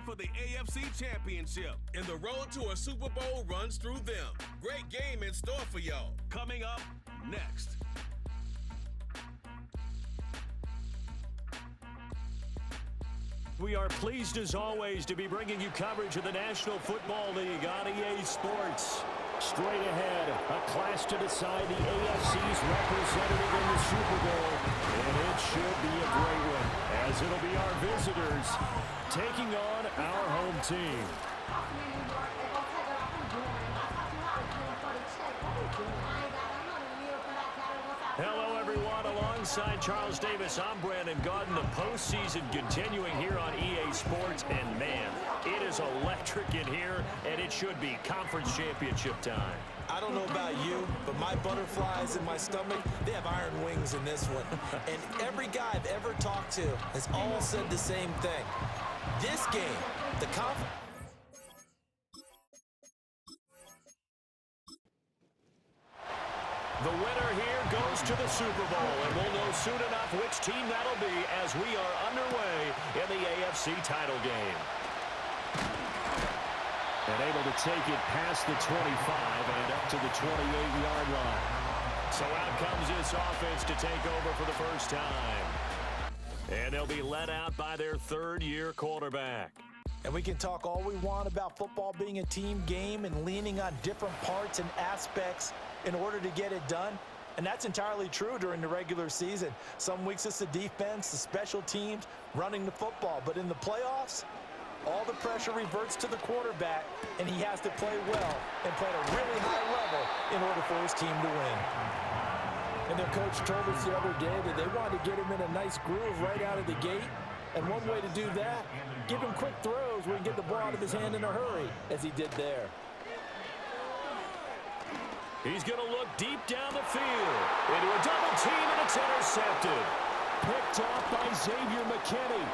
for the AFC Championship. And the road to a Super Bowl runs through them. Great game in store for y'all. Coming up next. We are pleased, as always, to be bringing you coverage of the National Football League on EA Sports. Straight ahead, a clash to decide the AFC's representative in the Super Bowl. And it should be a great one, as it'll be our visitors taking on our home team. Hello, everyone. Alongside Charles Davis, I'm Brandon Gaudin. The postseason continuing here on EA Sports. And, man, it is electric in here, and it should be conference championship time. I don't know about you, but my butterflies in my stomach, they have iron wings in this one. And every guy I've ever talked to has all said the same thing. This game, the conference... The winner here goes to the Super Bowl, and we'll know soon enough which team that'll be as we are underway in the AFC title game. And able to take it past the 25 and up to the 28-yard line. So out comes this offense to take over for the first time. And they'll be led out by their third-year quarterback. And we can talk all we want about football being a team game and leaning on different parts and aspects in order to get it done. And that's entirely true during the regular season. Some weeks it's the defense, the special teams, running the football. But in the playoffs, all the pressure reverts to the quarterback, and he has to play well and play at a really high level in order for his team to win. And their coach told us the other day that they wanted to get him in a nice groove right out of the gate. And one way to do that, give him quick throws where he can get the ball out of his hand in a hurry, as he did there. He's going to look deep down the field. Into a double team, and it's intercepted. Picked off by Xavier McKinney.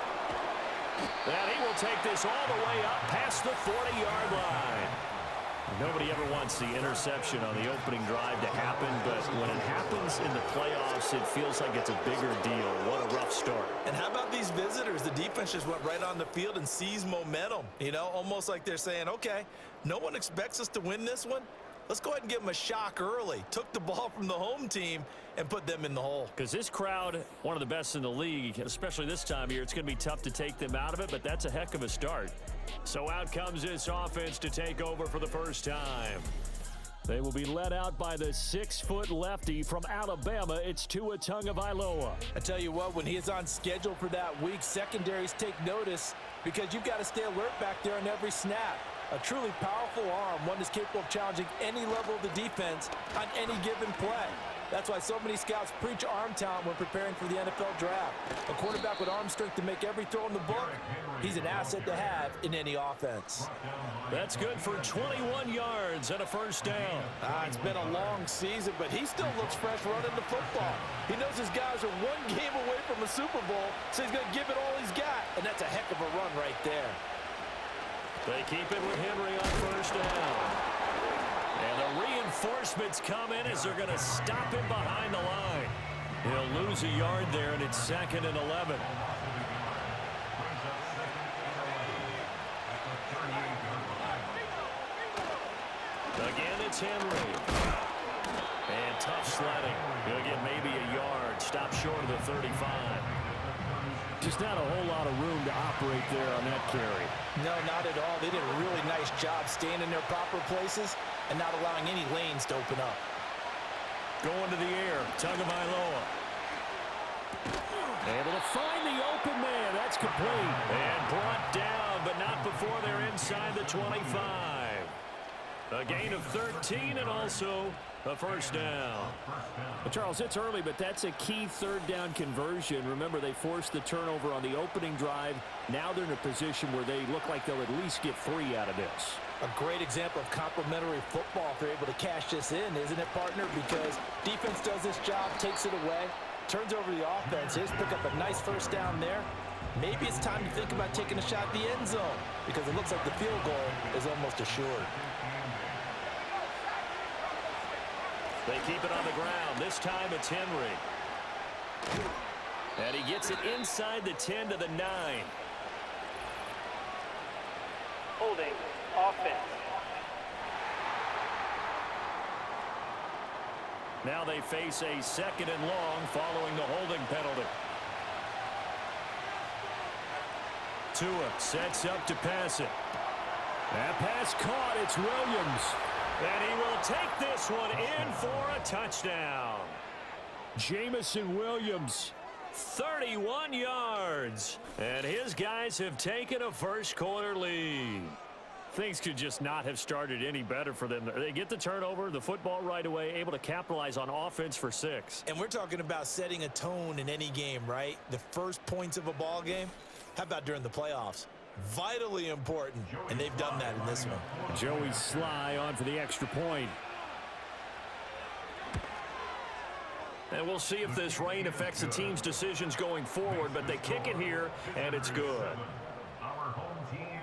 And he will take this all the way up past the 40-yard line. Nobody ever wants the interception on the opening drive to happen, but when it happens in the playoffs, it feels like it's a bigger deal. What a rough start. And how about these visitors? The defense just went right on the field and seized momentum. You know, almost like they're saying, okay, no one expects us to win this one. Let's go ahead and give them a shock early. Took the ball from the home team and put them in the hole. Because this crowd, one of the best in the league, especially this time of year, it's going to be tough to take them out of it, but that's a heck of a start. So out comes this offense to take over for the first time. They will be led out by the 6-foot lefty from Alabama. It's Tua Tagovailoa. I tell you what, when he is on schedule for that week, secondaries take notice because you've got to stay alert back there on every snap. A truly powerful arm, one that's capable of challenging any level of the defense on any given play. That's why so many scouts preach arm talent when preparing for the NFL draft. A quarterback with arm strength to make every throw in the book, he's an asset to have in any offense. That's good for 21 yards and a first down. It's been a long season, but he still looks fresh running the football. He knows his guys are one game away from a Super Bowl, so he's going to give it all he's got, and that's a heck of a run right there. They keep it with Henry on first down. And the reinforcements come in as they're going to stop him behind the line. He'll lose a yard there, and it's 2nd and 11. Again, it's Henry. And tough sledding. He'll get maybe a yard. Stop short of the 35. Just not a whole lot of room to operate there on that carry. No, not at all. They did a really nice job staying in their proper places and not allowing any lanes to open up. Going to the air, Tagovailoa. Able to find the open man. That's complete. And brought down, but not before they're inside the 25. A gain of 13 and also a first down. Well, Charles, it's early, but that's a key third down conversion. Remember, they forced the turnover on the opening drive. Now they're in a position where they look like they'll at least get 3 out of this. A great example of complementary football if they're able to cash this in, isn't it, partner? Because defense does this job, takes it away, turns over the offense. Here's pick up a nice first down there. Maybe it's time to think about taking a shot at the end zone because it looks like the field goal is almost assured. They keep it on the ground. This time it's Henry. And he gets it inside the 10 to the 9. Holding. Offense. Now they face a 2nd and long following the holding penalty. Tua sets up to pass it. That pass caught. It's Williams. And he will take this one in for a touchdown. Jamison Williams, 31 yards. And his guys have taken a first-quarter lead. Things could just not have started any better for them. They get the turnover, the football right away, able to capitalize on offense for 6. And we're talking about setting a tone in any game, right? The first points of a ball game. How about during the playoffs? Vitally important, and they've done that in this one. Joey Sly on for the extra point. And we'll see if this rain affects the team's decisions going forward, but they kick it here, and it's good.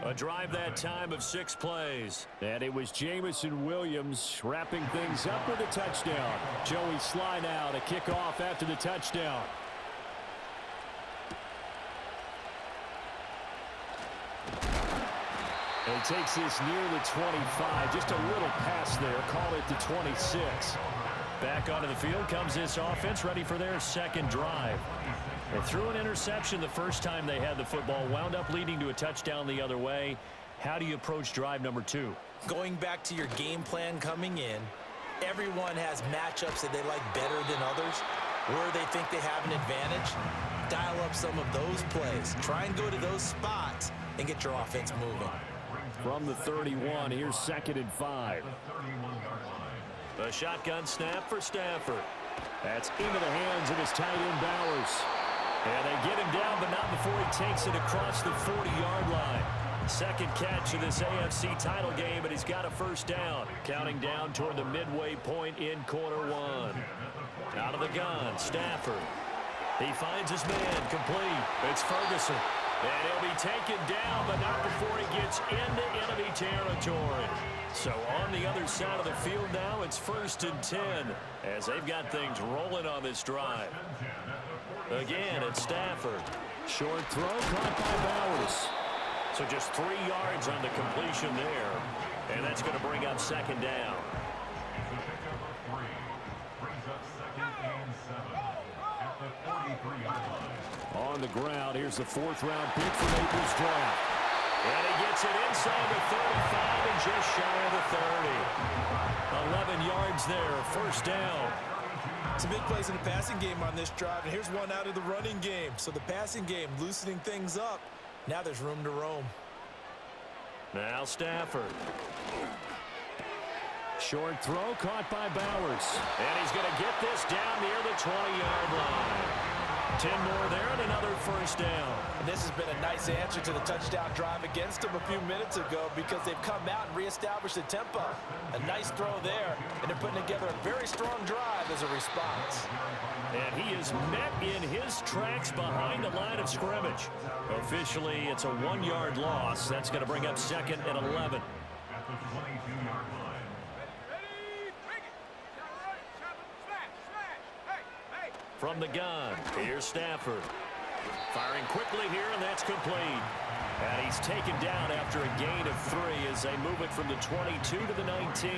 A drive that time of 6 plays. And it was Jamison Williams wrapping things up with a touchdown. Joey Sly now to kick off after the touchdown. And he takes this near the 25. Just a little pass there. Call it the 26. Back onto the field comes this offense, ready for their 2nd drive. They threw an interception the first time they had the football, wound up leading to a touchdown the other way. How do you approach drive number 2? Going back to your game plan coming in, everyone has matchups that they like better than others, where they think they have an advantage. Dial up some of those plays. Try and go to those spots and get your offense moving. From the 31, here's 2nd and 5. A shotgun snap for Stafford. That's into the hands of his tight end Bowers. And they get him down, but not before he takes it across the 40-yard line. 2nd catch of this AFC title game, and he's got a first down. Counting down toward the midway point in quarter 1. Out of the gun, Stafford. He finds his man, complete. It's Ferguson. And he'll be taken down, but not before he gets into enemy territory. So on the other side of the field now, it's 1st and 10 as they've got things rolling on this drive. Again, it's Stafford. Short throw caught by Bowers. So just 3 yards on the completion there. And that's going to bring up 2nd down. On the ground, here's the 4th-round pick for Naples draft. And he gets it inside the 35 and just shy of the 30. 11 yards there, first down. Some big plays in the passing game on this drive, and here's one out of the running game. So the passing game loosening things up. Now there's room to roam. Now Stafford. Short throw caught by Bowers. And he's going to get this down near the 20-yard line. 10 more there and another first down. And this has been a nice answer to the touchdown drive against them a few minutes ago because they've come out and reestablished the tempo. A nice throw there, and they're putting together a very strong drive as a response. And he is met in his tracks behind the line of scrimmage. Officially, it's a 1-yard loss. That's going to bring up 2nd and 11. From the gun, here's Stafford. Firing quickly here, and that's complete. And he's taken down after a gain of 3 as they move it from the 22 to the 19.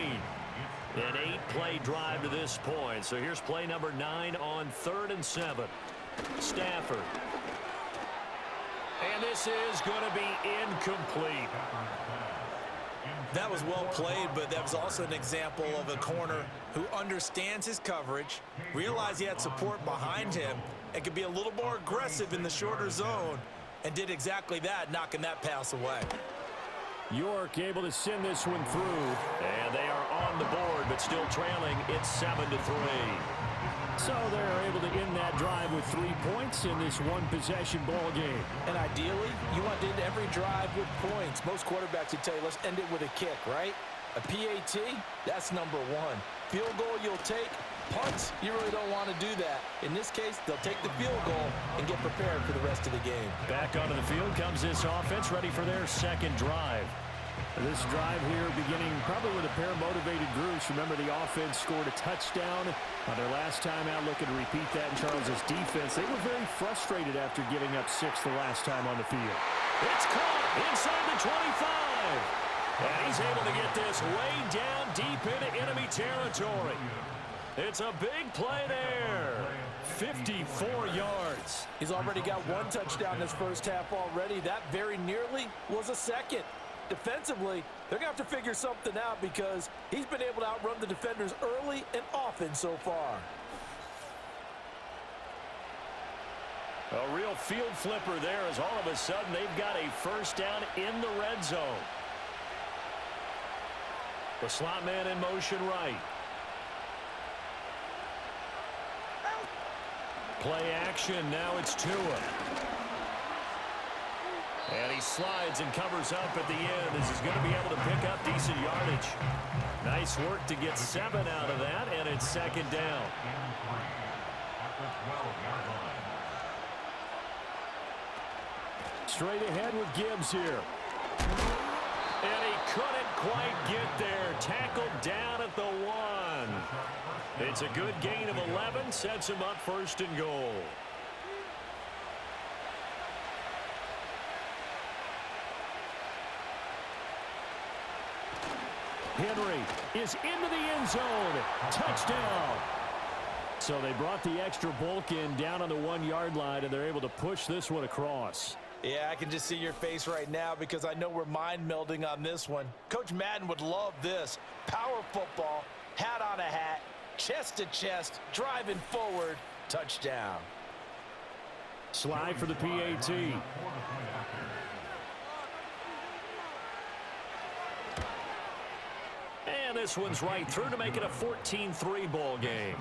An 8-play drive to this point. So here's play number 9 on 3rd and 7. Stafford. And this is going to be incomplete. That was well played, but that was also an example of a corner who understands his coverage, realized he had support behind him, and could be a little more aggressive in the shorter zone, and did exactly that, knocking that pass away. York able to send this one through. And they are on the board, but still trailing. It's 7-3. So they're able to end that drive with 3 points in this one-possession ball game. And ideally, you want to end every drive with points. Most quarterbacks would tell you, let's end it with a kick, right? A PAT, that's number 1. Field goal you'll take. Punts, you really don't want to do that. In this case, they'll take the field goal and get prepared for the rest of the game. Back onto the field comes this offense, ready for their 2nd drive. This drive here beginning probably with a pair of motivated groups. Remember, the offense scored a touchdown on their last time out, looking to repeat that in Charles's defense. They were very frustrated after giving up 6 the last time on the field. It's caught inside the 25. drive. And he's able to get this way down deep into enemy territory. It's a big play there. 54 yards. He's already got one touchdown this first half already. That very nearly was a second. Defensively, they're going to have to figure something out because he's been able to outrun the defenders early and often so far. A real field flipper there as all of a sudden they've got a first down in the red zone. The slot man in motion right. Play action, now it's Tua. And he slides and covers up at the end as he's going to be able to pick up decent yardage. Nice work to get 7 out of that, and it's second down. Straight ahead with Gibbs here. And he couldn't quite get there. Tackled down at the 1. It's a good gain of 11. Sets him up first and goal. Henry is into the end zone. Touchdown. So they brought the extra bulk in down on the 1-yard line, and they're able to push this one across. Yeah, I can just see your face right now because I know we're mind melding on this one. Coach Madden would love this. Power football, hat on a hat, chest to chest, driving forward, touchdown. Slide for the PAT. And this one's right through to make it a 14-3 ball game.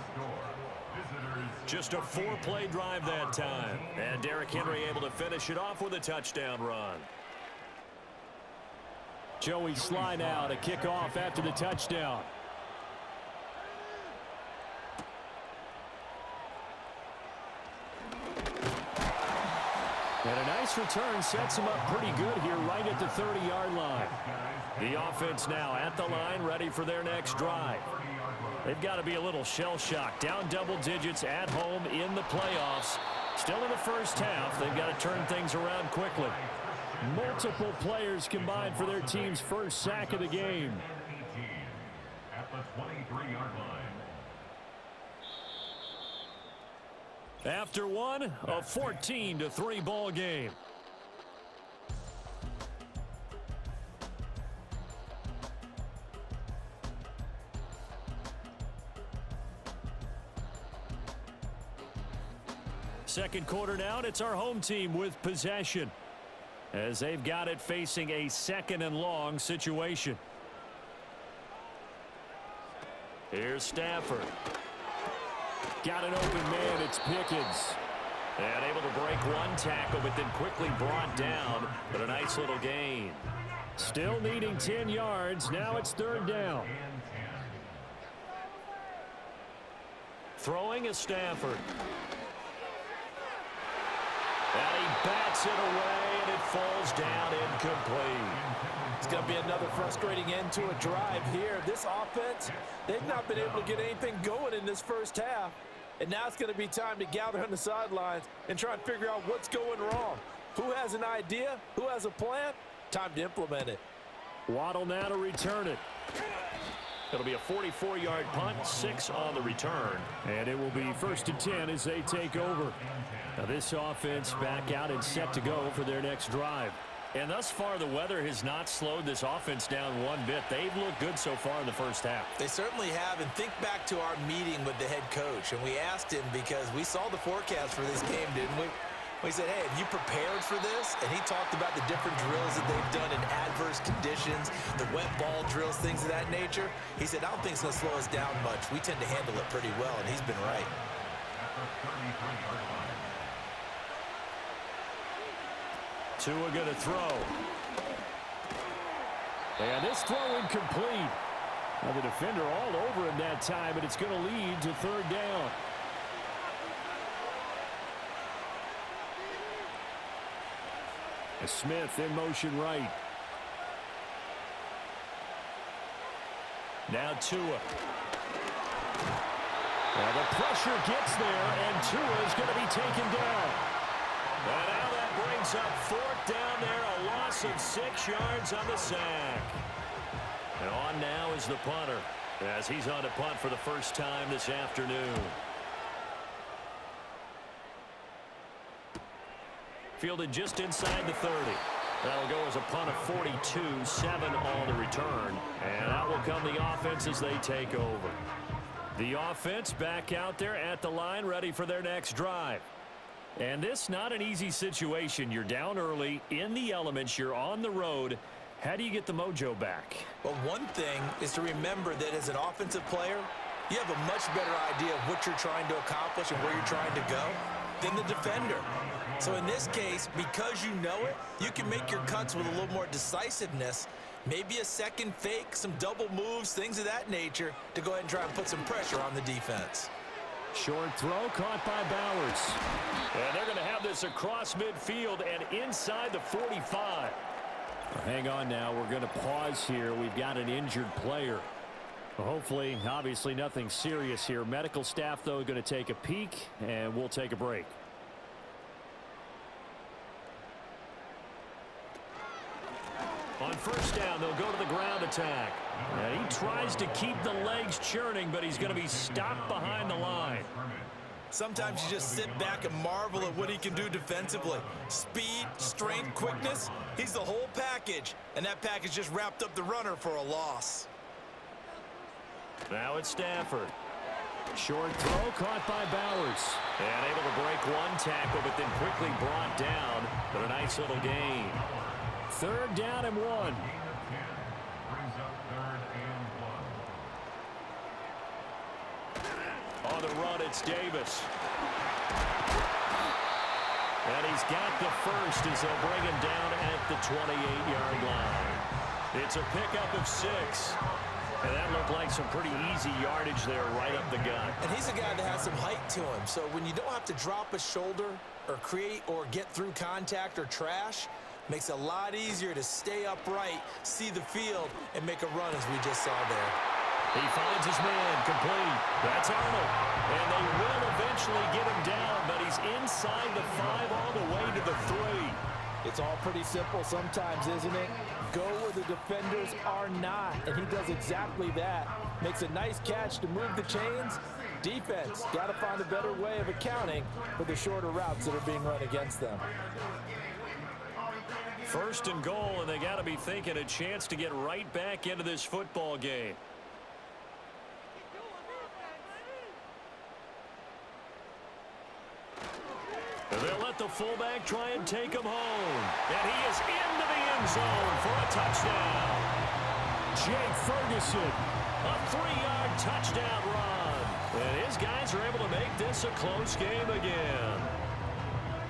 Just a 4-play drive that time. And Derrick Henry able to finish it off with a touchdown run. Joey slide out, a kickoff after the touchdown. And a nice return sets him up pretty good here right at the 30-yard line. The offense now at the line, ready for their next drive. They've got to be a little shell-shocked. Down double digits at home in the playoffs. Still in the first half. They've got to turn things around quickly. Multiple players combined for their team's first sack of the game. At the 23-yard line. After one, a 14-3 ball game. Second quarter now, and it's our home team with possession as they've got it facing a second and long situation. Here's Stafford. Got an open man, it's Pickens. And able to break one tackle, but then quickly brought down, but a nice little gain. Still needing 10 yards, now it's third down. Throwing is Stafford. And he bats it away, and it falls down incomplete. It's going to be another frustrating end to a drive here. This offense, they've not been able to get anything going in this first half. And now it's going to be time to gather on the sidelines and try and figure out what's going wrong. Who has an idea? Who has a plan? Time to implement it. Waddle now to return it. It'll be a 44-yard punt, 6 on the return. And it will be 1st and 10 as they take over. Now this offense back out and set to go for their next drive. And thus far, the weather has not slowed this offense down one bit. They've looked good so far in the first half. They certainly have, and think back to our meeting with the head coach, and we asked him because we saw the forecast for this game, didn't we? We said, hey, have you prepared for this? And he talked about the different drills that they've done in adverse conditions, the wet ball drills, things of that nature. He said, I don't think it's going to slow us down much. We tend to handle it pretty well, and he's been right. Tua going to throw. And this throw incomplete. Now the defender all over him that time, but it's going to lead to third down. Smith in motion right. Now Tua. Well, the pressure gets there, and Tua is going to be taken down. And now that brings up fourth down there, a loss of 6 yards on the sack. And on now is the punter, as he's on to punt for the first time this afternoon. Fielded just inside the 30. That'll go as a punt of 42, 7 on the return. And out will come the offense as they take over. The offense back out there at the line, ready for their next drive. And this not an easy situation. You're down early, in the elements, you're on the road. How do you get the mojo back? Well, one thing is to remember that as an offensive player, you have a much better idea of what you're trying to accomplish and where you're trying to go than the defender. So in this case, because you know it, you can make your cuts with a little more decisiveness, maybe a second fake, some double moves, things of that nature, to go ahead and try and put some pressure on the defense. Short throw caught by Bowers. And they're going to have this across midfield and inside the 45. Hang on now. We're going to pause here. We've got an injured player. Hopefully, obviously nothing serious here. Medical staff, though, going to take a peek, and we'll take a break. On first down, they'll go to the ground attack. And he tries to keep the legs churning, but he's going to be stopped behind the line. Sometimes you just sit back and marvel at what he can do defensively. Speed, strength, quickness, he's the whole package. And that package just wrapped up the runner for a loss. Now it's Stafford. Short throw caught by Bowers. And able to break one tackle, but then quickly brought down. But a nice little gain. Third down and 1. Brings up 3rd and 1. On the run, it's Davis. And he's got the first as they'll bring him down at the 28-yard line. It's a pickup of 6. And that looked like some pretty easy yardage there right up the gut. And he's a guy that has some height to him. So when you don't have to drop a shoulder or create or get through contact or trash, makes it a lot easier to stay upright, see the field, and make a run as we just saw there. He finds his man, complete. That's Arnold. And they will eventually get him down, but he's inside the 5 all the way to the 3. It's all pretty simple sometimes, isn't it? Go where the defenders are not, and he does exactly that. Makes a nice catch to move the chains. Defense, got to find a better way of accounting for the shorter routes that are being run against them. First and goal, and they got to be thinking a chance to get right back into this football game. They'll let the fullback try and take him home. And he is into the end zone for a touchdown. Jake Ferguson. A 3-yard touchdown run. And his guys are able to make this a close game again.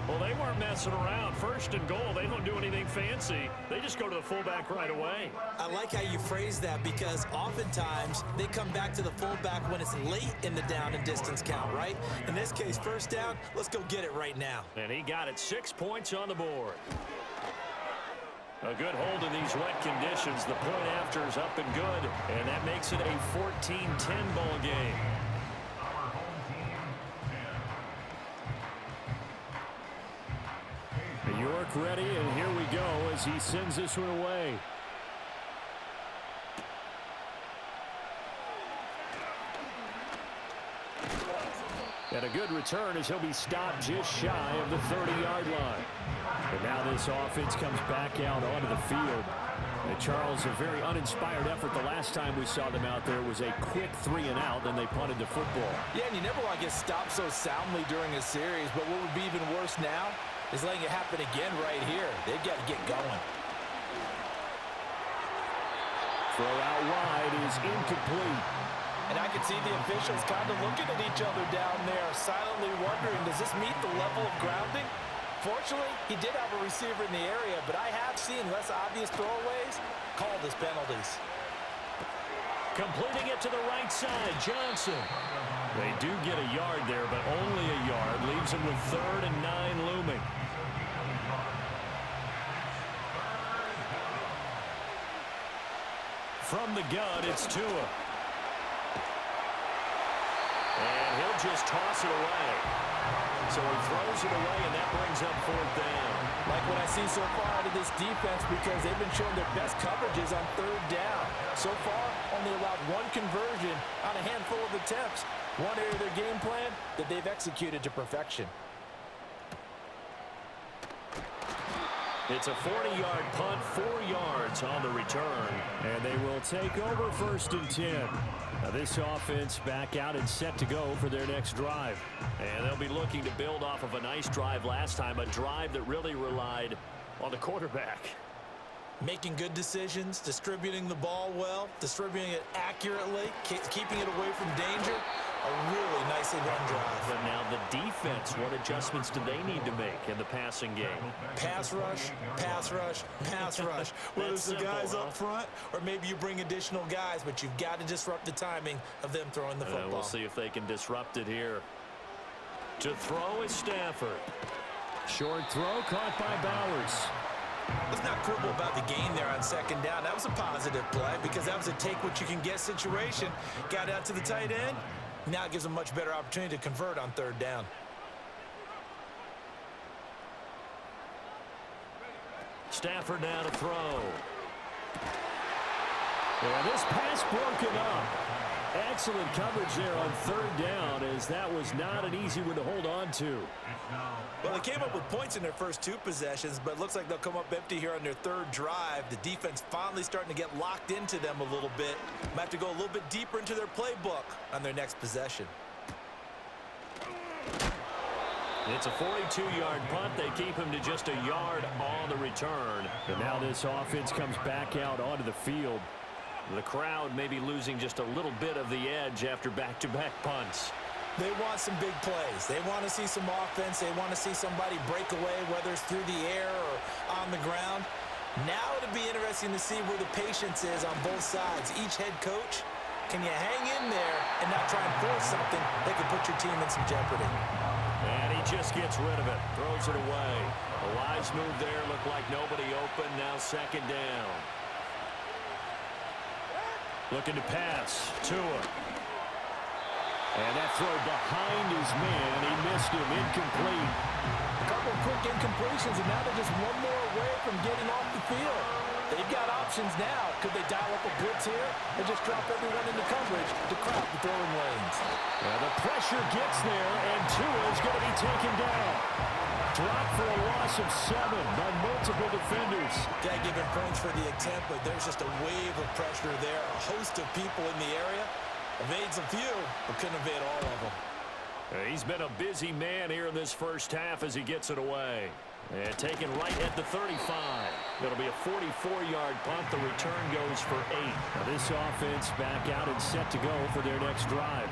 Well, they weren't messing around. First and goal, they don't do anything fancy. They just go to the fullback right away. I like how you phrase that because oftentimes they come back to the fullback when it's late in the down and distance count, right? In this case, first down, let's go get it right now. And he got it, 6 points on the board. A good hold in these wet conditions. The point after is up and good, and that makes it a 14-10 ball game. York ready, and here we go as he sends this one away. And a good return as he'll be stopped just shy of the 30-yard line. And now this offense comes back out onto the field. And Charles, a very uninspired effort. The last time we saw them out there was a quick 3-and-out, then they punted the football. Yeah, and you never want to get stopped so soundly during a series, but what would be even worse now is letting it happen again right here. They've got to get going. Throw out wide is incomplete. And I can see the officials kind of looking at each other down there, silently wondering, does this meet the level of grounding? Fortunately, he did have a receiver in the area, but I have seen less obvious throwaways called as penalties. Completing it to the right side, Johnson. They do get a yard there, but only a yard. Leaves him with 3rd and 9 looming. From the gun, it's Tua. And he'll just toss it away. So he throws it away, and that brings up fourth down. Like what I see so far out of this defense, because they've been showing their best coverages on third down. So far, only allowed one conversion on a handful of attempts. One area of their game plan that they've executed to perfection. It's a 40-yard punt, 4 yards on the return. And they will take over 1st and 10. Now this offense back out and set to go for their next drive. And they'll be looking to build off of a nice drive last time, a drive that really relied on the quarterback. Making good decisions, distributing the ball well, distributing it accurately, keeping it away from danger. A really nicely run drive. But now the defense, what adjustments do they need to make in the passing game? Pass rush, pass rush, pass rush. Whether it's the guys up front or maybe you bring additional guys, but you've got to disrupt the timing of them throwing the football. We'll see if they can disrupt it here. To throw is Stafford. Short throw caught by Bowers. Let's not quibble about the gain there on 2nd down. That was a positive play because that was a take-what-you-can-get situation. Got out to the tight end. Now it gives them a much better opportunity to convert on 3rd down. Stafford now to throw. Yeah, this pass broken up. Excellent coverage there on 3rd down, as that was not an easy one to hold on to. Well, they came up with points in their first 2 possessions, but it looks like they'll come up empty here on their 3rd drive. The defense finally starting to get locked into them a little bit. Might have to go a little bit deeper into their playbook on their next possession. It's a 42-yard punt. They keep him to just a yard on the return. And now this offense comes back out onto the field. The crowd may be losing just a little bit of the edge after back-to-back punts. They want some big plays. They want to see some offense. They want to see somebody break away, whether it's through the air or on the ground. Now it'll be interesting to see where the patience is on both sides. Each head coach, can you hang in there and not try and force something that could put your team in some jeopardy? And he just gets rid of it, throws it away. A wise move there, looked like nobody open, now 2nd down. Looking to pass. Tua. And that throw behind his man. He missed him. Incomplete. A couple of quick incompletions, and now they're just one more away from getting off the field. They've got options now. Could they dial up a blitz here and just drop everyone into coverage to crowd the throwing lanes? Well, the pressure gets there, and Tua is going to be taken down. Dropped for a loss of 7 by multiple defenders. Got given points for the attempt, but there's just a wave of pressure there. A host of people in the area. Evades a few, but couldn't evade all of them. He's been a busy man here in this first half as he gets it away. And taken right at the 35. It'll be a 44-yard punt. The return goes for 8. Now this offense back out and set to go for their next drive.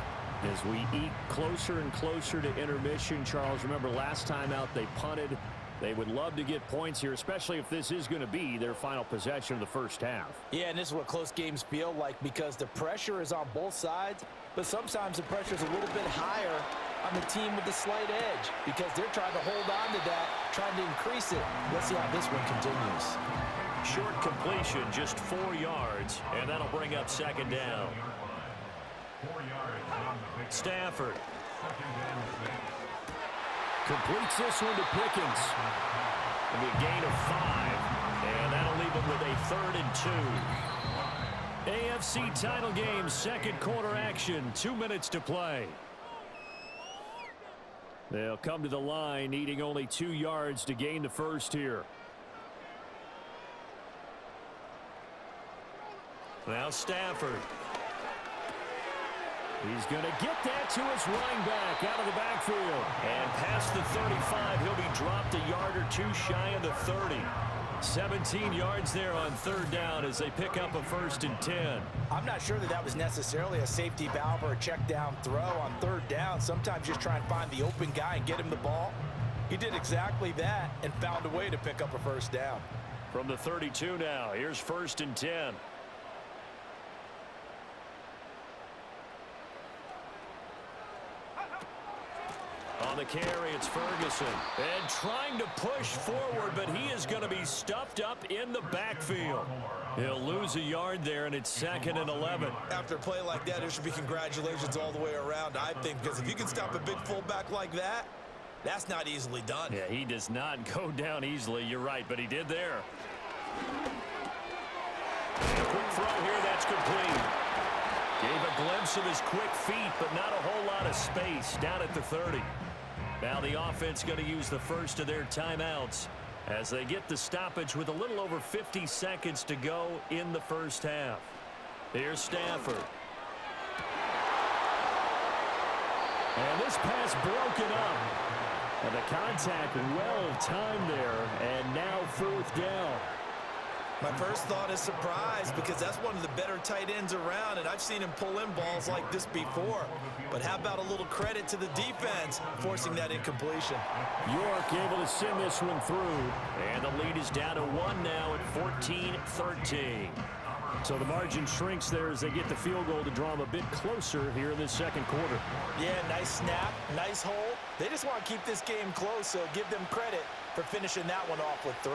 As we eat closer and closer to intermission, Charles, remember last time out they punted. They would love to get points here, especially if this is going to be their final possession of the first half. Yeah, and this is what close games feel like because the pressure is on both sides, but sometimes the pressure is a little bit higher on the team with the slight edge because they're trying to hold on to that, trying to increase it. Let's see how this one continues. Short completion, just 4 yards, and that'll bring up 2nd down. Stafford. Completes this one to Pickens. It'll be a gain of 5, and that'll leave him with a 3rd and 2. AFC title game, 2nd quarter action, 2 minutes to play. They'll come to the line, needing only 2 yards to gain the first here. Now Stafford. He's going to get that to his running back out of the backfield. And past the 35, he'll be dropped a yard or 2 shy of the 30. 17 yards there on 3rd down as they pick up a 1st and 10. I'm not sure that was necessarily a safety valve or a check down throw on 3rd down. Sometimes just try and find the open guy and get him the ball. He did exactly that and found a way to pick up a 1st down. From the 32 now, here's 1st and 10. On the carry. It's Ferguson. And trying to push forward, but he is going to be stuffed up in the backfield. He'll lose a yard there, and it's 2nd and 11. After a play like that, there should be congratulations all the way around, I think, because if you can stop a big fullback like that, that's not easily done. Yeah, he does not go down easily. You're right, but he did there. And a quick throw here, that's complete. Gave a glimpse of his quick feet, but not a whole lot of space down at the 30. Now the offense going to use the first of their timeouts as they get the stoppage with a little over 50 seconds to go in the first half. Here's Stafford. And this pass broken up. And the contact well timed there, and now 4th down. My first thought is surprise because that's one of the better tight ends around, and I've seen him pull in balls like this before. But how about a little credit to the defense forcing that incompletion? York able to send this one through. And the lead is down to 1 now at 14-13. So the margin shrinks there as they get the field goal to draw them a bit closer here in this second quarter. Yeah, nice snap, nice hold. They just want to keep this game close, so give them credit for finishing that one off with 3.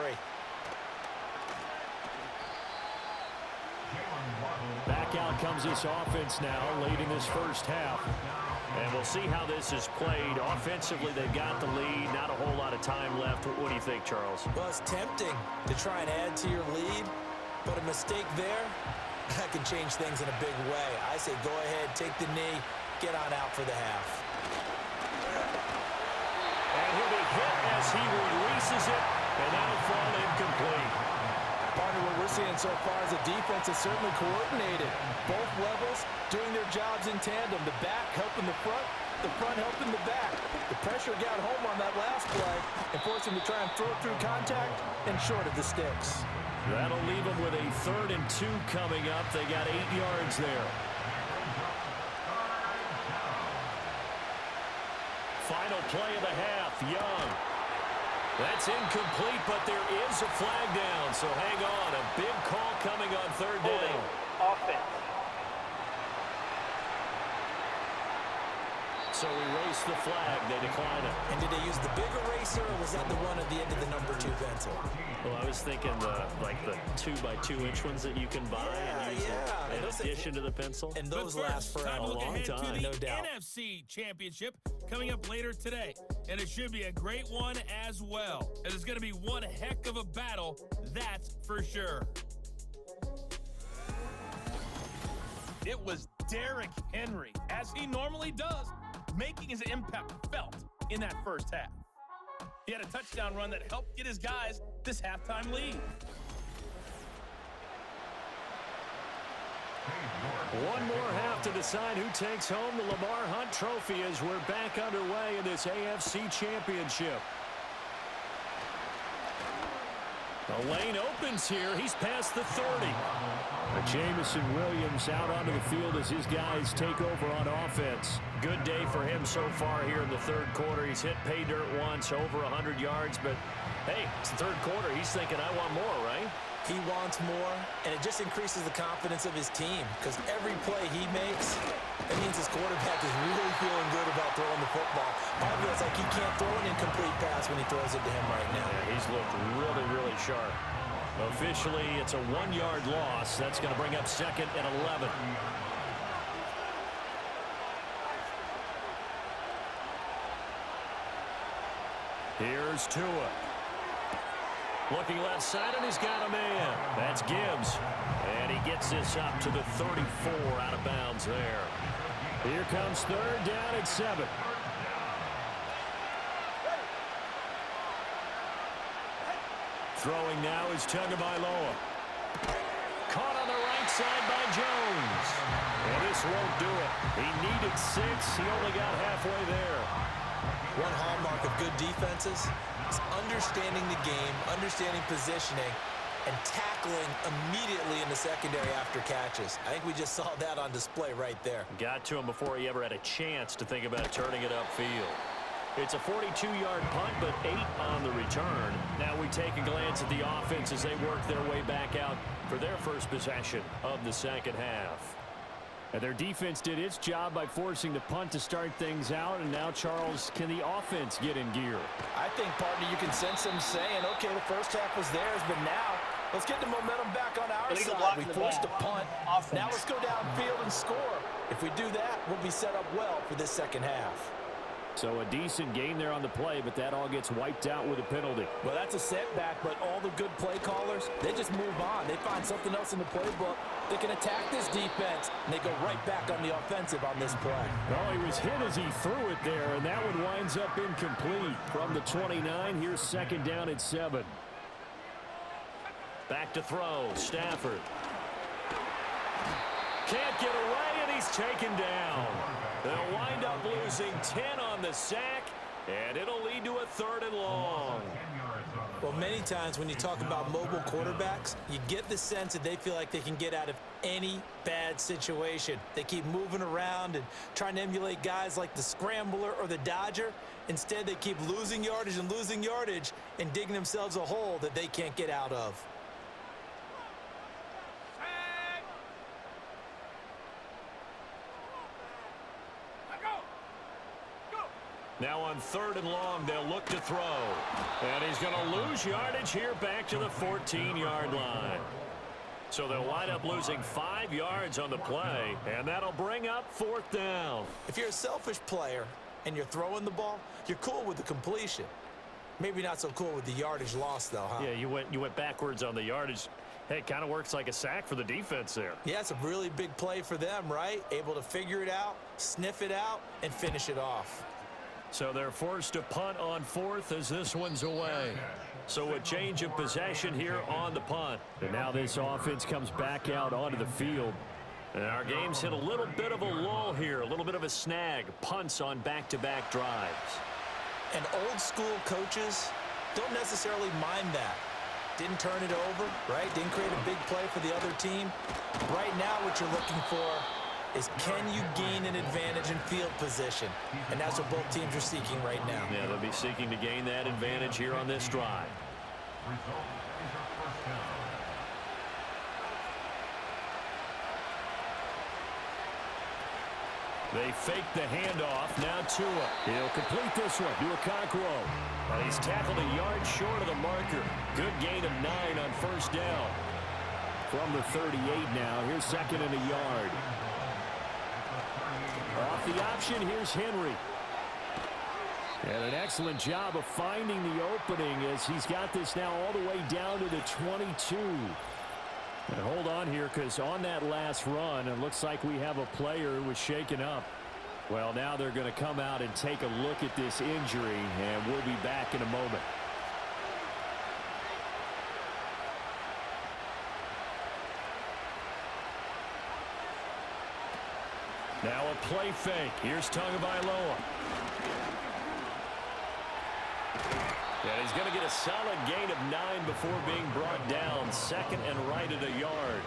Back out comes this offense now, late in this first half. And we'll see how this is played. Offensively, they've got the lead. Not a whole lot of time left. What do you think, Charles? Well, it's tempting to try and add to your lead, but a mistake there, that can change things in a big way. I say go ahead, take the knee, get on out for the half. And he'll be hit as he releases it, and that'll fall incomplete. Partner, what we're seeing so far is the defense is certainly coordinated. Both levels doing their jobs in tandem. The back helping the front helping the back. The pressure got home on that last play and forced him to try and throw through contact and short of the sticks. That'll leave them with a 3rd and 2 coming up. They got 8 yards there. Final play of the half, Young. That's incomplete, but there is a flag down, so hang on. A big call coming on 3rd down. Offense. So erase the flag. They decline it. And did they use the big eraser, or was that the one at the end of the number 2 pencil? Well, I was thinking the 2x2-inch ones that you can buy and use in addition to the pencil. And those last for a long time, no doubt. NFC Championship coming up later today, and it should be a great one as well. It is going to be one heck of a battle, that's for sure. It was Derrick Henry, as he normally does, making his impact felt in that first half. He had a touchdown run that helped get his guys this halftime lead. One more half to decide who takes home the Lamar Hunt Trophy as we're back underway in this AFC Championship. The lane opens here. He's past the 30. Jamison Williams out onto the field as his guys take over on offense. Good day for him so far here in the 3rd quarter. He's hit pay dirt once, over 100 yards, but hey, it's the 3rd quarter. He's thinking, I want more, right? He wants more, and it just increases the confidence of his team because every play he makes, it means his quarterback is really feeling good about throwing the football. All feels like he can't throw an incomplete pass when he throws it to him right now. Yeah, he's looked really, really sharp. Officially, it's a 1-yard loss. That's going to bring up 2nd and 11. Here's Tua. Looking left side, and he's got a man. That's Gibbs. And he gets this up to the 34 out of bounds there. Here comes 3rd down and 7. Throwing now is Tagovailoa. Caught on the right side by Jones. And this won't do it. He needed 6. He only got halfway there. One hallmark of good defenses is understanding the game, understanding positioning, and tackling immediately in the secondary after catches. I think we just saw that on display right there. Got to him before he ever had a chance to think about turning it upfield. It's a 42-yard punt, but 8 on the return. Now we take a glance at the offense as they work their way back out for their first possession of the second half. And their defense did its job by forcing the punt to start things out, and now, Charles, can the offense get in gear? I think, partner, you can sense them saying, okay, the first half was theirs, but now let's get the momentum back on our side. We forced a punt. Now let's go downfield and score. If we do that, we'll be set up well for this second half. So a decent gain there on the play, but that all gets wiped out with a penalty. Well, that's a setback, but all the good play callers, they just move on. They find something else in the playbook. They can attack this defense, and they go right back on the offensive on this play. Oh, he was hit as he threw it there, and that one winds up incomplete. From the 29, here's second down at 7. Back to throw, Stafford. Can't get away, and he's taken down. They'll wind up losing 10 on the sack, and it'll lead to a 3rd and long. Well, many times when you talk about mobile quarterbacks, you get the sense that they feel like they can get out of any bad situation. They keep moving around and trying to emulate guys like the Scrambler or the Dodger. Instead, they keep losing yardage and digging themselves a hole that they can't get out of. Now on 3rd and long, they'll look to throw. And he's going to lose yardage here back to the 14-yard line. So they'll wind up losing 5 yards on the play, and that'll bring up 4th down. If you're a selfish player and you're throwing the ball, you're cool with the completion. Maybe not so cool with the yardage loss, though, huh? Yeah, you went backwards on the yardage. Hey, it kind of works like a sack for the defense there. Yeah, it's a really big play for them, right? Able to figure it out, sniff it out, and finish it off. So they're forced to punt on 4th as this one's away. So a change of possession here on the punt. And now this offense comes back out onto the field. And our game's hit a little bit of a lull here, a little bit of a snag. Punts on back-to-back drives. And old school coaches don't necessarily mind that. Didn't turn it over, right? Didn't create a big play for the other team. Right now what you're looking for is, can you gain an advantage in field position? And that's what both teams are seeking right now. Yeah, they'll be seeking to gain that advantage here on this drive. They fake the handoff. Now Tua. He'll complete this one to Okonkwo. And he's tackled a yard short of the marker. Good gain of 9 on 1st down. From the 38 now, here's 2nd and a yard. Off the option, here's Henry. And an excellent job of finding the opening as he's got this now all the way down to the 22. And hold on here, because on that last run, it looks like we have a player who was shaken up. Well, now they're going to come out and take a look at this injury, and we'll be back in a moment. Now a play fake. Here's Tagovailoa. And he's going to get a solid gain of 9 before being brought down. 2nd and right at a yard.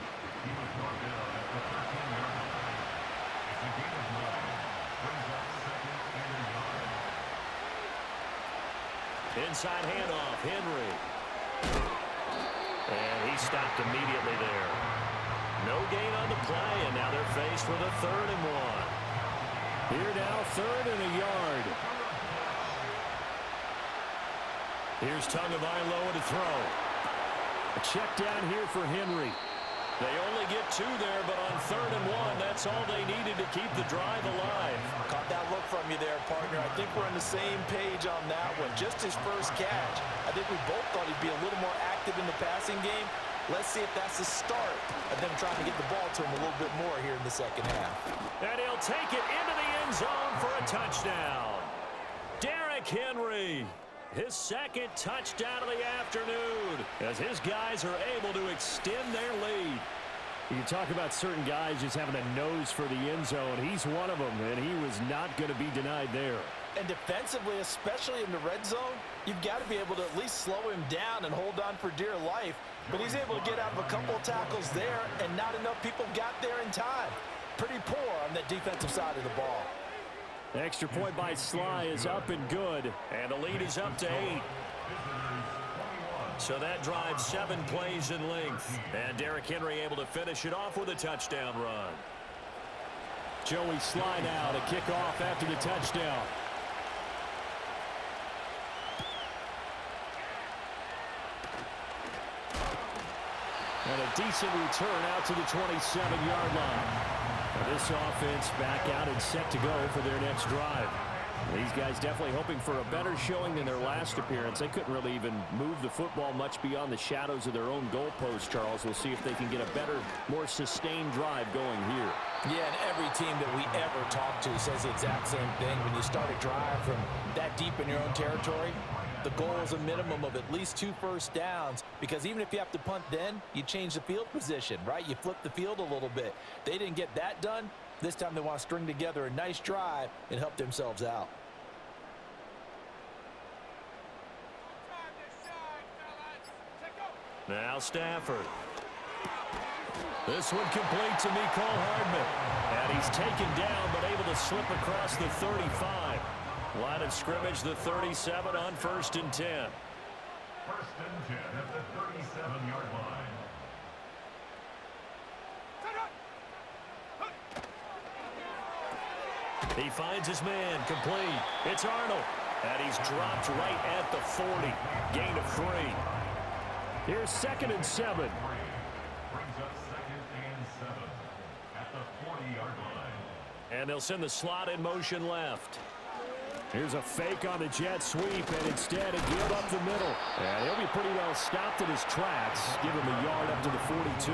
Inside handoff, Henry. And he stopped immediately there. No gain on the play, and now they're faced with a 3rd and 1. Here now, 3rd and a yard. Here's Tagovailoa to throw. A check down here for Henry. They only get 2 there, but on 3rd and 1, that's all they needed to keep the drive alive. Caught that look from you there, partner. I think we're on the same page on that one. Just his first catch. I think we both thought he'd be a little more active in the passing game. Let's see if that's the start of them trying to get the ball to him a little bit more here in the second half. And he'll take it into the end zone for a touchdown. Derrick Henry, his 2nd touchdown of the afternoon, as his guys are able to extend their lead. You talk about certain guys just having a nose for the end zone. He's one of them, and he was not going to be denied there. And defensively, especially in the red zone, you've got to be able to at least slow him down and hold on for dear life. But he's able to get out of a couple of tackles there, and not enough people got there in time. Pretty poor on the defensive side of the ball. The extra point by Sly is up and good, and the lead is up to 8. So that drives 7 plays in length, and Derrick Henry able to finish it off with a touchdown run. Joey slide out, a kickoff after the touchdown. And a decent return out to the 27-yard line. Now this offense back out and set to go for their next drive. These guys definitely hoping for a better showing than their last appearance. They couldn't really even move the football much beyond the shadows of their own goalpost, Charles. We'll see if they can get a better, more sustained drive going here. Yeah, and every team that we ever talk to says the exact same thing. When you start a drive from that deep in your own territory, the goal is a minimum of at least 2 first downs, because even if you have to punt then, you change the field position, right? You flip the field a little bit. They didn't get that done. This time they want to string together a nice drive and help themselves out. Now Stafford. This one complete to Mecole Hardman. And he's taken down, but able to slip across the 35. Line of scrimmage, the 37 on 1st and 10. 1st and 10 at the 37-yard line. He finds his man, complete. It's Arnold. And he's dropped right at the 40. Gain of 3. Here's 2nd and 7. Brings up 2nd and 7 at the 40-yard line. And they'll send the slot in motion left. Here's a fake on the jet sweep, and instead a give up the middle. And he'll be pretty well stopped in his tracks. Give him a yard up to the 42.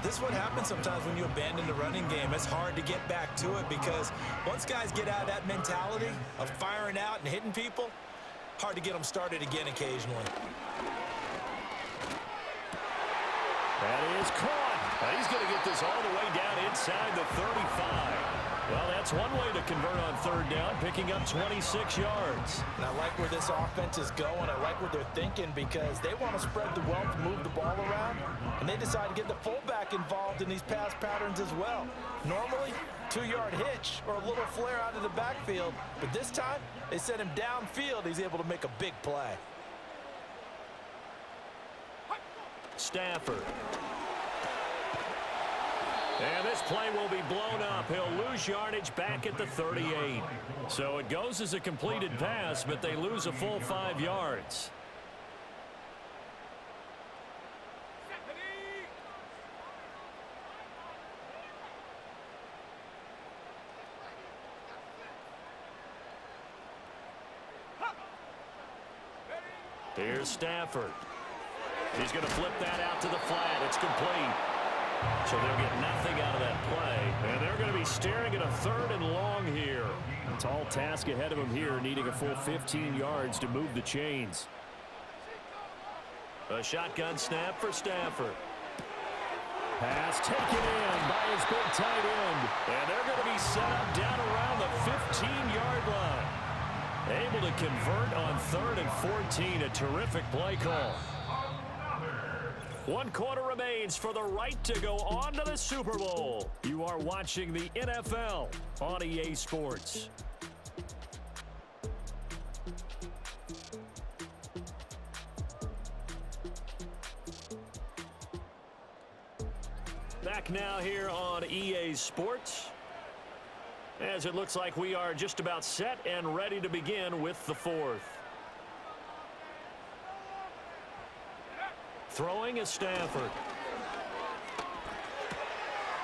This is what happens sometimes when you abandon the running game. It's hard to get back to it because once guys get out of that mentality of firing out and hitting people, hard to get them started again occasionally. That is caught. And he's going to get this all the way down inside the 35. Well, that's one way to convert on 3rd down, picking up 26 yards. And I like where this offense is going. I like what they're thinking because they want to spread the wealth, move the ball around, and they decide to get the fullback involved in these pass patterns as well. Normally, 2-yard hitch or a little flare out of the backfield, but this time they sent him downfield. He's able to make a big play. Stafford. And this play will be blown up. He'll lose yardage back at the 38. So it goes as a completed pass, but they lose a full 5 yards. Here's Stafford. He's going to flip that out to the flat. It's complete. So they'll get nothing out of that play. And they're going to be staring at a 3rd and long here. A tall task ahead of them here, needing a full 15 yards to move the chains. A shotgun snap for Stafford. Pass taken in by his big tight end. And they're going to be set up down around the 15-yard line. Able to convert on 3rd and 14. A terrific play call. 1 quarter remains for the right to go on to the Super Bowl. You are watching the NFL on EA Sports. Back now here on EA Sports, as it looks like we are just about set and ready to begin with the 4th. Throwing is Stafford.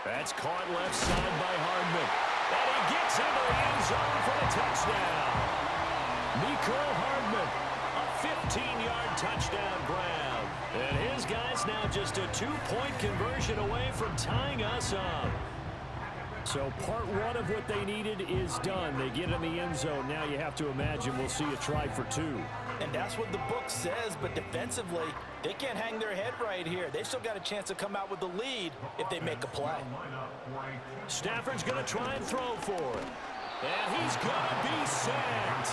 That's caught left side by Hardman. And he gets into the end zone for the touchdown. Mecole Hardman, a 15-yard touchdown grab. And his guys now just a 2-point conversion away from tying us up. So part 1 of what they needed is done. They get in the end zone. Now you have to imagine we'll see a try for 2. And that's what the book says, but defensively, they can't hang their head right here. They've still got a chance to come out with the lead if they make a play. Stafford's going to try and throw for it. And he's going to be sacked.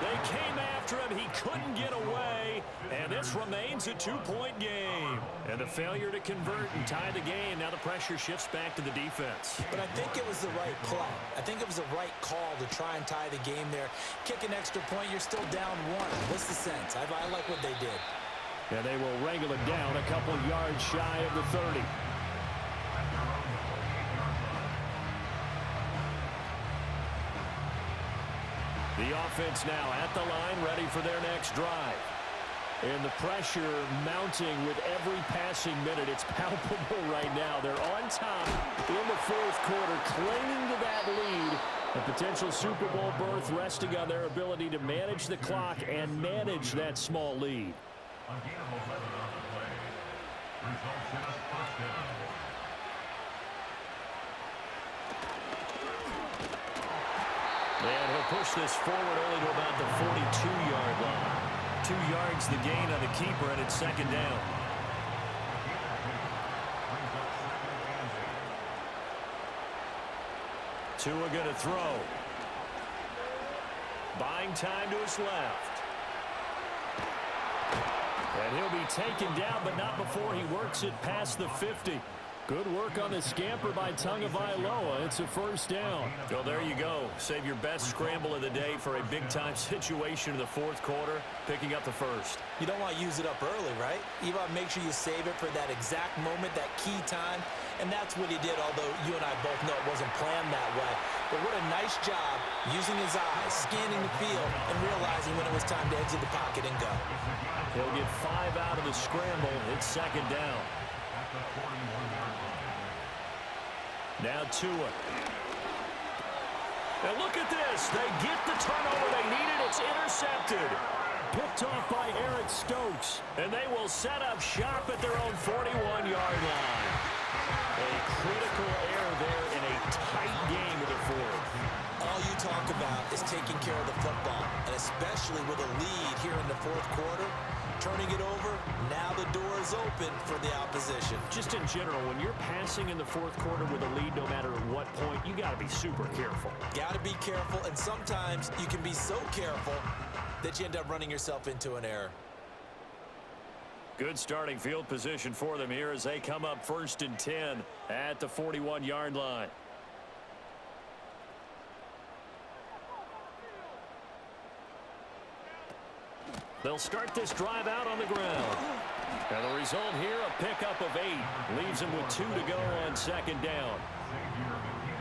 They came after him. He couldn't get away. And this remains a 2-point game. And the failure to convert and tie the game. Now the pressure shifts back to the defense. But I think it was the right play. I think it was the right call to try and tie the game there. Kick an extra point, you're still down 1. What's the sense? I like what they did. And they will wrangle it down a couple yards shy of the 30. The offense now at the line, ready for their next drive. And the pressure mounting with every passing minute. It's palpable right now. They're on top in the fourth quarter, clinging to that lead. A potential Super Bowl berth resting on their ability to manage the clock and manage that small lead. A gain of 11 on the play. Results in a first down. And he'll push this forward only to about the 42-yard line. 2 yards the gain on the keeper, and it's second down. Tua going to throw. Buying time to his left. And he'll be taken down, but not before he works it past the 50. Good work on the scamper by Tagovailoa. It's a first down. Well, there you go. Save your best scramble of the day for a big-time situation in the fourth quarter, picking up the first. You don't want to use it up early, right? You want to make sure you save it for that exact moment, that key time. And that's what he did, although you and I both know it wasn't planned that way. But what a nice job using his eyes, scanning the field, and realizing when it was time to exit the pocket and go. He'll get 5 out of the scramble. It's second down. Now Tua. And look at this. They get the turnover they needed. It's intercepted. Picked off by Eric Stokes. And they will set up shop at their own 41-yard line. A critical error there in a tight game of the fourth. All you talk about is taking care of the football, and especially with a lead here in the fourth quarter, turning it over, now the door is open for the opposition. Just in general, when you're passing in the fourth quarter with a lead, no matter at what point, you got to be super careful. Got to be careful, and sometimes you can be so careful that you end up running yourself into an error. Good starting field position for them here as they come up 1st and 10 at the 41-yard line. They'll start this drive out on the ground. And the result here, a pickup of 8. Leaves them with 2 to go on second down.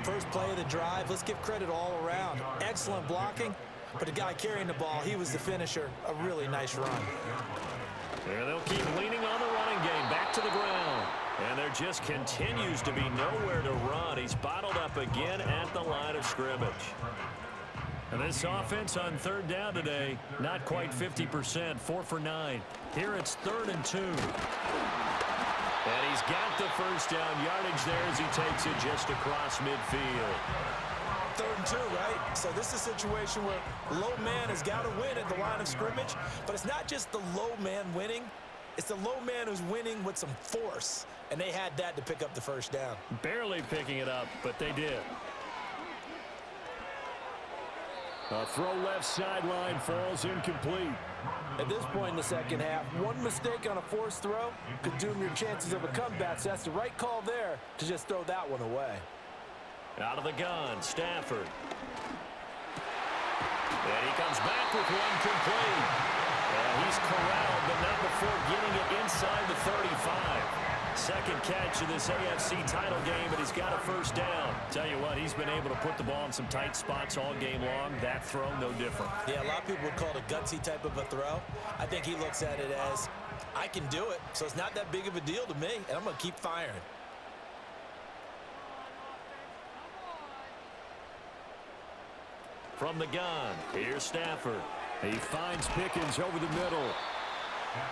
First play of the drive, let's give credit all around. Excellent blocking, but the guy carrying the ball, he was the finisher. A really nice run. And they'll keep leaning on the running game. Back to the ground. And there just continues to be nowhere to run. He's bottled up again at the line of scrimmage. And this offense on third down today, not quite 50%, 4 for 9. Here it's 3rd and 2. And he's got the first down yardage there as he takes it just across midfield. 3rd and 2, right? So this is a situation where low man has got to win at the line of scrimmage, but it's not just the low man winning. It's the low man who's winning with some force, and they had that to pick up the first down. Barely picking it up, but they did. A throw left sideline falls incomplete. At this point in the second half, one mistake on a forced throw could doom your chances of a comeback. So that's the right call there to just throw that one away. Out of the gun, Stafford. And he comes back with one complete. And he's corralled, but not before getting it inside the 35. Second catch of this AFC title game, but he's got a first down. Tell you what, he's been able to put the ball in some tight spots all game long. That throw, no different. Yeah, a lot of people would call it a gutsy type of a throw. I think he looks at it as, I can do it, so it's not that big of a deal to me, and I'm going to keep firing. From the gun, here's Stafford. He finds Pickens over the middle.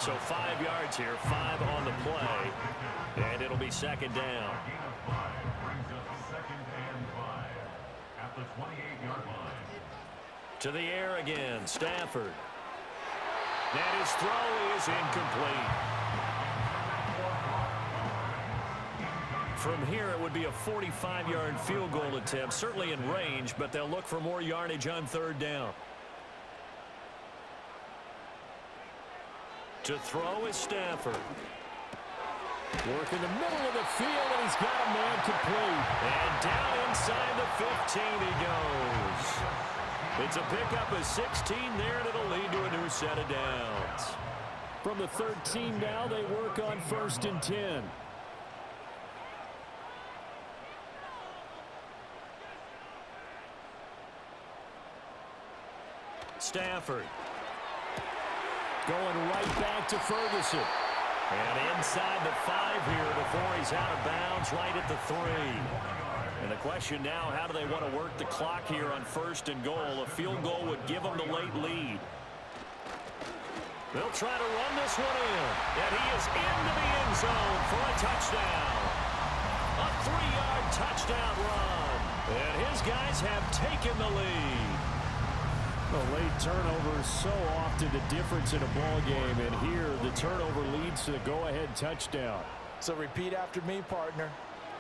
So 5 yards here, 5 on the play, and it'll be second down. Gain of 5 brings up 2nd and 5 at the 28-yard line. To the air again, Stafford. And his throw is incomplete. From here, it would be a 45-yard field goal attempt, certainly in range, but they'll look for more yardage on third down. To throw is Stafford. Work in the middle of the field, and he's got a man complete. And down inside the 15 he goes. It's a pickup of 16 there, and it'll lead to a new set of downs. From the 13 now, they work on 1st and 10. Stafford. Going right back to Ferguson. And inside the 5 here before he's out of bounds right at the 3. And the question now, how do they want to work the clock here on 1st and goal? A field goal would give them the late lead. They'll try to run this one in. And he is into the end zone for a touchdown. A 3-yard touchdown run. And his guys have taken the lead. The late turnover is so often the difference in a ball game, and here the turnover leads to the go-ahead touchdown. So repeat after me, partner.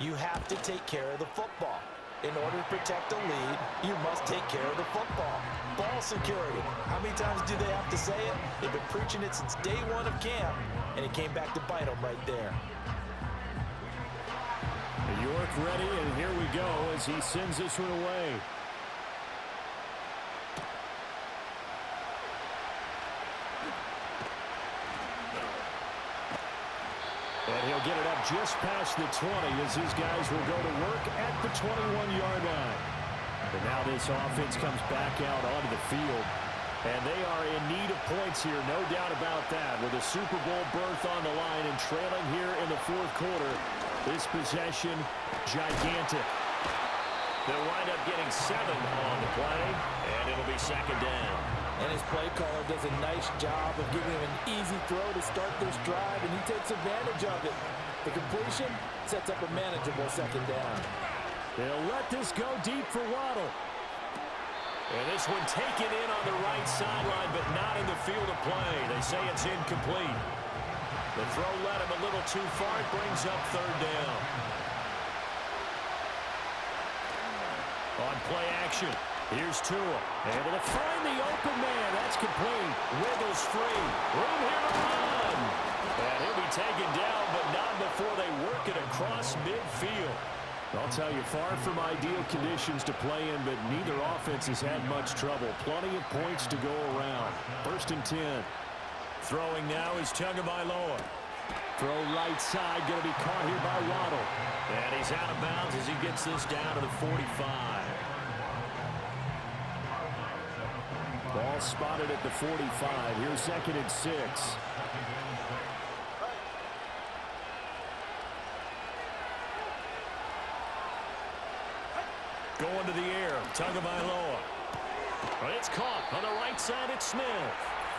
You have to take care of the football. In order to protect the lead, you must take care of the football. Ball security. How many times do they have to say it? They've been preaching it since day 1 of camp, and it came back to bite them right there. York ready, and here we go as he sends this one away. And he'll get it up just past the 20 as his guys will go to work at the 21-yard line. And now this offense comes back out onto the field. And they are in need of points here, no doubt about that. With a Super Bowl berth on the line and trailing here in the 4th quarter, this possession, gigantic. They'll wind up getting 7 on the play, and it'll be 2nd down. And his play caller does a nice job of giving him an easy throw to start this drive, and he takes advantage of it. The completion sets up a manageable 2nd down. They'll let this go deep for Waddle. And this one taken in on the right sideline, but not in the field of play. They say it's incomplete. The throw led him a little too far. It brings up 3rd down. On play action, here's Tua. Able to find the open man. That's complete. Wiggles free. Room here to run. And he'll be taken down, but not before they work it across midfield. I'll tell you, far from ideal conditions to play in, but neither offense has had much trouble. Plenty of points to go around. 1st and 10. Throwing now is Tagovailoa. Throw right side, going to be caught here by Waddle. And he's out of bounds as he gets this down to the 45. Ball spotted at the 45. Here's 2nd and 6. Going to the air, Tagovailoa. It's caught on the right side. It's Smith.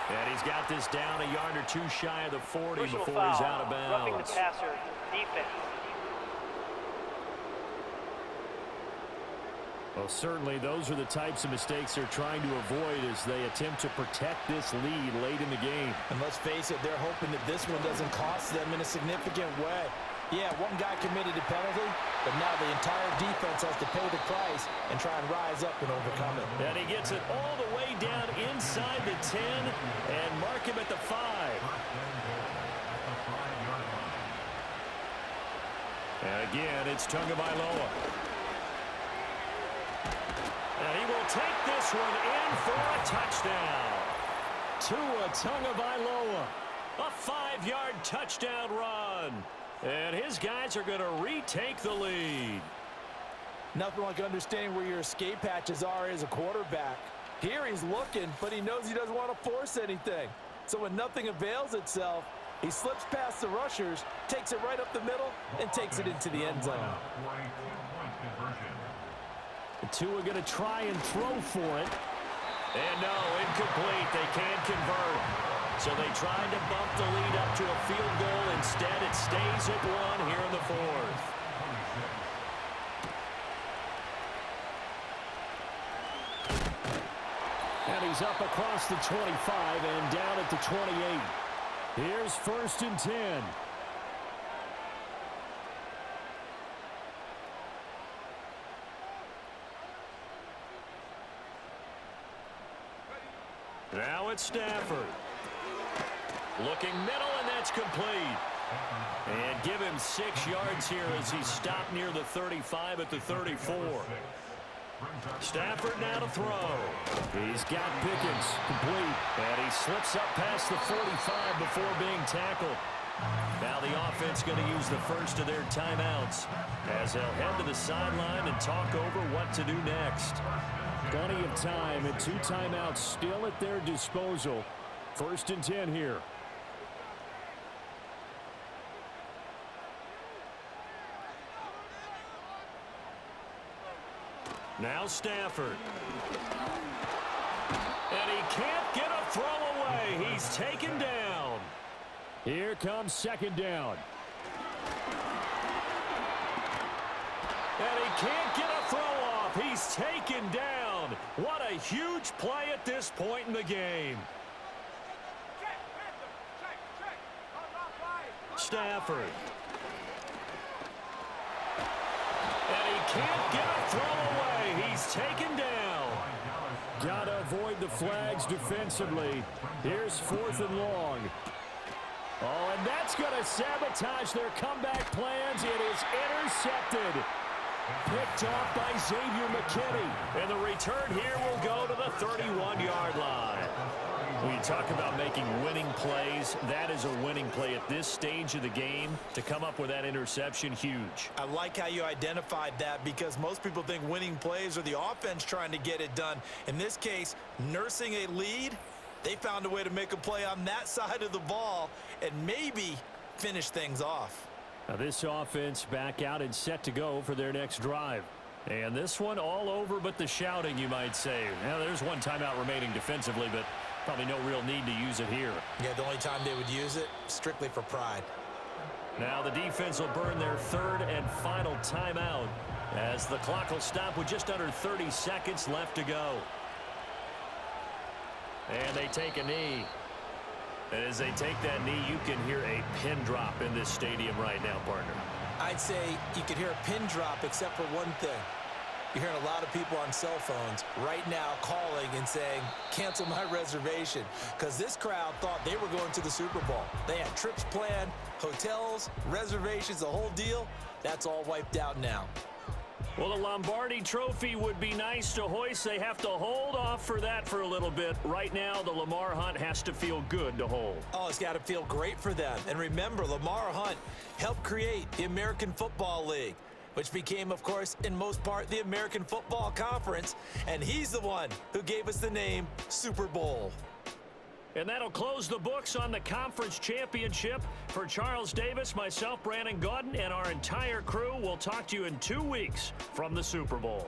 And he's got this down a yard or 2 shy of the 40 Personal before foul. he's out of bounds. Roughing the passer, defense. Well, certainly those are the types of mistakes they're trying to avoid as they attempt to protect this lead late in the game. And let's face it, they're hoping that this one doesn't cost them in a significant way. Yeah, one guy committed a penalty, but now the entire defense has to pay the price and try and rise up and overcome it. And he gets it all the way down inside the 10 and mark him at the 5. And again, it's Tagovailoa. And he will take this one in for a touchdown. Tua Tagovailoa. A 5-yard touchdown run. And his guys are going to retake the lead. Nothing like understanding where your escape hatches are as a quarterback. Here he's looking, but he knows he doesn't want to force anything. So when nothing avails itself, he slips past the rushers, takes it right up the middle, and takes it into the end zone. Tua going to try and throw for it. And no, incomplete. They can't convert. So they tried to bump the lead up to a field goal. Instead, it stays at 1 here in the 4th. And he's up across the 25 and down at the 28. Here's 1st and 10. Now it's Stafford. Looking middle, and that's complete. And give him 6 yards here as he's stopped near the 35 at the 34. Stafford now to throw. He's got Pickens complete. And he slips up past the 45 before being tackled. Now the offense going to use the first of their timeouts as they'll head to the sideline and talk over what to do next. Plenty of time and 2 timeouts still at their disposal. 1st and 10 here. Now Stafford. And he can't get a throw away. He's taken down. Here comes 2nd down. And he can't get a throw off. He's taken down. What a huge play at this point in the game. Stafford. And he can't get a throw away. He's taken down. Gotta avoid the flags defensively. Here's 4th and long. Oh, and that's going to sabotage their comeback plans. It is intercepted. Picked off by Xavier McKinney. And the return here will go to the 31-yard line. When you talk about making winning plays, that is a winning play at this stage of the game. To come up with that interception, huge. I like how you identified that because most people think winning plays are the offense trying to get it done. In this case, nursing a lead, they found a way to make a play on that side of the ball and maybe finish things off. Now this offense back out and set to go for their next drive. And this one all over but the shouting, you might say. Now, there's 1 timeout remaining defensively, but probably no real need to use it here. Yeah, the only time they would use it, strictly for pride. Now the defense will burn their 3rd and final timeout as the clock will stop with just under 30 seconds left to go. And they take a knee. And as they take that knee, you can hear a pin drop in this stadium right now, partner. I'd say you could hear a pin drop except for one thing. You're hearing a lot of people on cell phones right now calling and saying, cancel my reservation, because this crowd thought they were going to the Super Bowl. They had trips planned, hotels, reservations, the whole deal. That's all wiped out now. Well, the Lombardi Trophy would be nice to hoist. They have to hold off for that for a little bit. Right now, the Lamar Hunt has to feel good to hold. Oh, it's got to feel great for them. And remember, Lamar Hunt helped create the American Football League, which became, of course, in most part, the American Football Conference. And he's the one who gave us the name Super Bowl. And that'll close the books on the conference championship. For Charles Davis, myself, Brandon Gaudin, and our entire crew, we'll talk to you in 2 weeks from the Super Bowl.